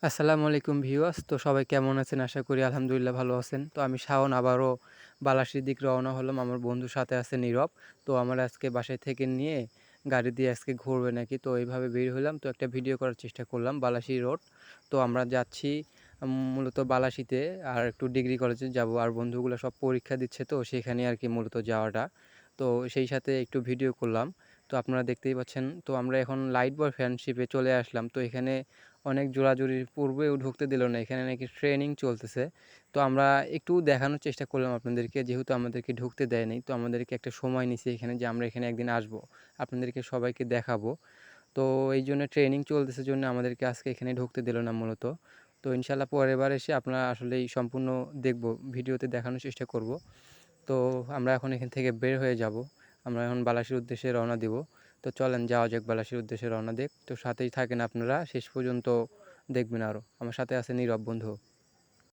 আসসালামু আলাইকুম ভিউয়ার্স। তো সবাই কেমন আছেন? আশা করি আলহামদুলিল্লাহ ভালো আছেন। তো আমি শাওন আবারও বালাসির দিক রওনা হলাম। আমার বন্ধুর সাথে আছে নীরব। তো আমার আজকে বাসায় থেকে নিয়ে গাড়ি দিয়ে আজকে ঘুরবে নাকি। তো এইভাবে বের হইলাম। তো একটা ভিডিও করার চেষ্টা করলাম বালাসি রোড। তো আমরা যাচ্ছি মূলত বালাসিতে আর একটু ডিগ্রি কলেজে যাব। আর বন্ধুগুলো সব পরীক্ষা দিচ্ছে তো সেখানে আরকি মূলত যাওয়াটা। তো সেই সাথে একটু ভিডিও করলাম। তো আপনারা দেখতেই পাচ্ছেন। তো আমরা এখন লাইট বয় ফ্রেন্ডশিপে চলে আসলাম। তো এখানে অনেক জোরাজুরির পূর্বেও ঢুকতে দিল না। এখানে নাকি ট্রেনিং চলতেছে। তো আমরা একটু দেখানোর চেষ্টা করলাম আপনাদেরকে, যেহেতু আমাদেরকে ঢুকতে দেয় নাই। তো আমাদেরকে একটা সময় নিছে এখানে যে আমরা এখানে একদিন আসবো। আপনাদেরকে সবাইকে দেখাবো। তো এইজন্য ট্রেনিং চলতেছে জন্য আমাদেরকে আজকে এখানে ঢুকতে দিল না মূলত। তো ইনশাআল্লাহ পরের বার এসে আপনারা আসলেই সম্পূর্ণ দেখবো, ভিডিওতে দেখানোর চেষ্টা করব। তো আমরা এখন এখান থেকে বের হয়ে যাব। আমরা এখন বালাসির উদ্দেশ্যে রওনা দিব। তো চলেন যাওয়া যাক বালাসির উদ্দেশ্যে রওনা দেক। তো সাথেই থাকেন আপনারা শেষ পর্যন্ত দেখবেন আরও। আমার সাথে আছে নীরব বন্ধু।